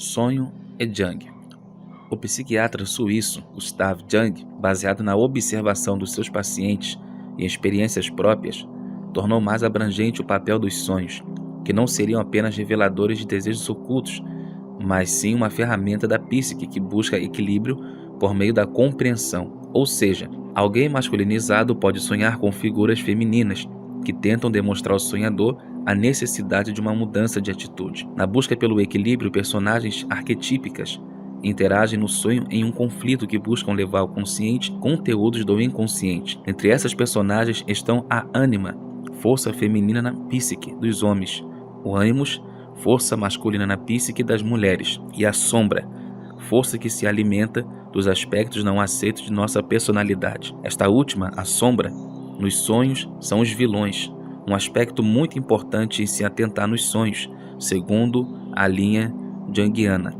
Sonho e Jung. O psiquiatra suíço Gustav Jung, baseado na observação dos seus pacientes e experiências próprias, tornou mais abrangente o papel dos sonhos, que não seriam apenas reveladores de desejos ocultos, mas sim uma ferramenta da psique que busca equilíbrio por meio da compreensão. Ou seja, alguém masculinizado pode sonhar com figuras femininas que tentam demonstrar ao sonhador a necessidade de uma mudança de atitude. Na busca pelo equilíbrio, personagens arquetípicas interagem no sonho em um conflito que buscam levar ao consciente conteúdos do inconsciente. Entre essas personagens estão a ânima, força feminina na psique dos homens, o ânimos, força masculina na psique das mulheres, e a sombra, força que se alimenta dos aspectos não aceitos de nossa personalidade. Esta última, a sombra, nos sonhos são os vilões, um aspecto muito importante em se atentar nos sonhos, segundo a linha junguiana.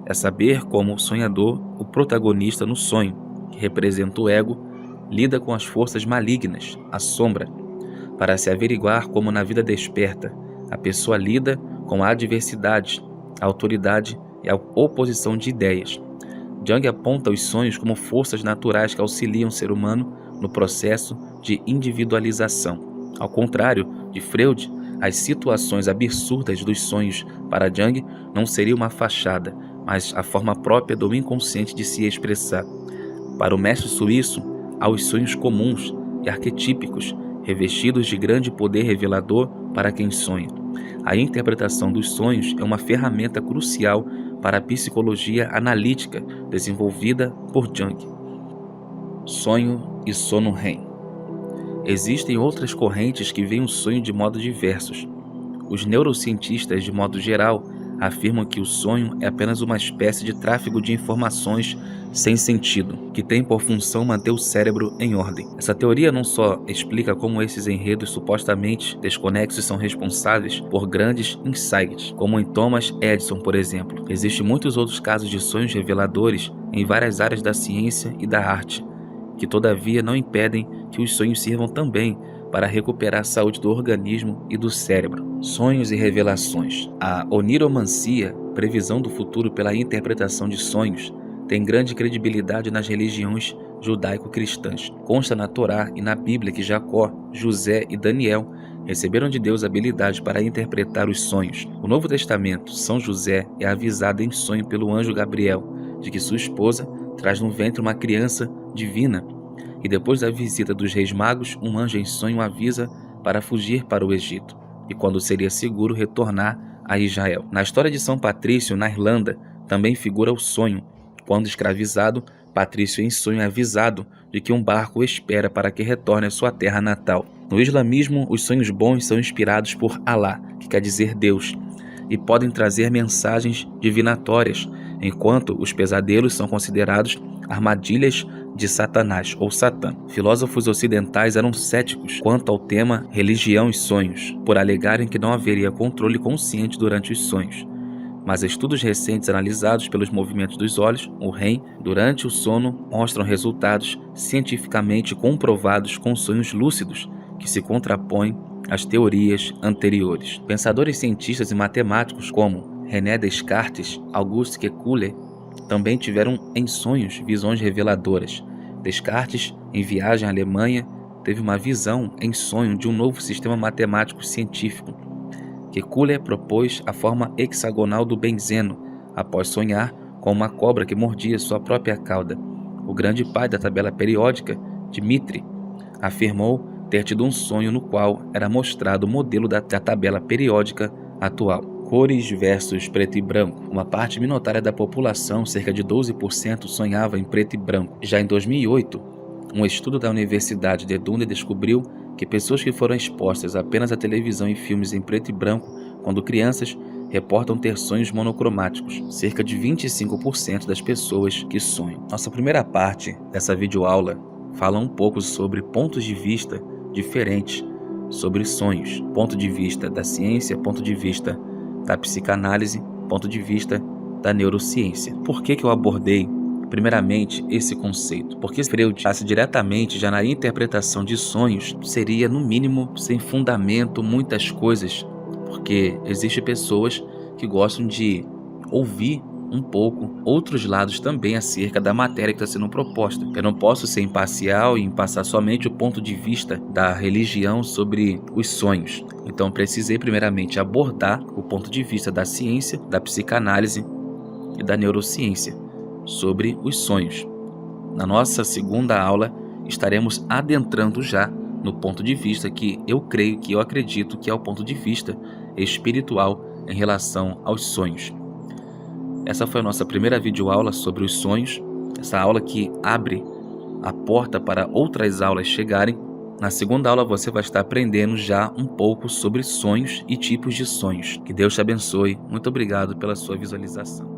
É saber como o sonhador, o protagonista no sonho, que representa o ego, lida com as forças malignas, a sombra, para se averiguar como na vida desperta a pessoa lida com a adversidade, a autoridade e a oposição de ideias. Jung aponta os sonhos como forças naturais que auxiliam o ser humano no processo de individualização. Ao contrário de Freud, as situações absurdas dos sonhos para Jung não seria uma fachada, mas a forma própria do inconsciente de se expressar. Para o mestre suíço, há os sonhos comuns e arquetípicos, revestidos de grande poder revelador para quem sonha. A interpretação dos sonhos é uma ferramenta crucial para a psicologia analítica desenvolvida por Jung. Sonho e sono REM. Existem outras correntes que veem o sonho de modo diversos. Os neurocientistas, de modo geral, afirmam que o sonho é apenas uma espécie de tráfego de informações sem sentido, que tem por função manter o cérebro em ordem. Essa teoria não só explica como esses enredos supostamente desconexos são responsáveis por grandes insights, como em Thomas Edison, por exemplo. Existem muitos outros casos de sonhos reveladores em várias áreas da ciência e da arte, que todavia não impedem que os sonhos sirvam também para recuperar a saúde do organismo e do cérebro. Sonhos e revelações. A oniromancia, previsão do futuro pela interpretação de sonhos, tem grande credibilidade nas religiões judaico-cristãs. Consta na Torá e na Bíblia que Jacó, José e Daniel receberam de Deus habilidade para interpretar os sonhos. No Novo Testamento, São José é avisado em sonho pelo anjo Gabriel de que sua esposa traz no ventre uma criança divina. E depois da visita dos reis magos, um anjo em sonho avisa para fugir para o Egito, e quando seria seguro retornar a Israel. Na história de São Patrício, na Irlanda, também figura o sonho. Quando escravizado, Patrício em sonho é avisado de que um barco o espera para que retorne à sua terra natal. No islamismo, os sonhos bons são inspirados por Alá, que quer dizer Deus, e podem trazer mensagens divinatórias, enquanto os pesadelos são considerados armadilhas de Satanás ou Satã. Filósofos ocidentais eram céticos quanto ao tema religião e sonhos, por alegarem que não haveria controle consciente durante os sonhos. Mas estudos recentes analisados pelos movimentos dos olhos, o REM, durante o sono, mostram resultados cientificamente comprovados com sonhos lúcidos, que se contrapõem às teorias anteriores. Pensadores cientistas e matemáticos como René Descartes, Auguste Kekulé, também tiveram em sonhos visões reveladoras. Descartes, em viagem à Alemanha, teve uma visão em sonho de um novo sistema matemático científico. Kekulé propôs a forma hexagonal do benzeno, após sonhar com uma cobra que mordia sua própria cauda. O grande pai da tabela periódica, Dmitri, afirmou ter tido um sonho no qual era mostrado o modelo da tabela periódica atual. Cores versus preto e branco. Uma parte minoritária da população, cerca de 12%, sonhava em preto e branco. Já em 2008, um estudo da Universidade de Dundee descobriu que pessoas que foram expostas apenas à televisão e filmes em preto e branco quando crianças reportam ter sonhos monocromáticos. Cerca de 25% das pessoas que sonham. Nossa primeira parte dessa videoaula fala um pouco sobre pontos de vista diferentes sobre sonhos. Ponto de vista da ciência, ponto de vista da psicanálise, ponto de vista da neurociência. Por que eu abordei primeiramente esse conceito? Porque se Freud passe diretamente já na interpretação de sonhos, seria no mínimo sem fundamento muitas coisas, porque existem pessoas que gostam de ouvir um pouco outros lados também acerca da matéria que está sendo proposta. Eu não posso ser imparcial e passar somente o ponto de vista da religião sobre os sonhos. Então precisei primeiramente abordar o ponto de vista da ciência, da psicanálise e da neurociência sobre os sonhos. Na nossa segunda aula estaremos adentrando já no ponto de vista que eu acredito que é o ponto de vista espiritual em relação aos sonhos. Essa foi a nossa primeira videoaula sobre os sonhos, essa aula que abre a porta para outras aulas chegarem. Na segunda aula você vai estar aprendendo já um pouco sobre sonhos e tipos de sonhos. Que Deus te abençoe. Muito obrigado pela sua visualização.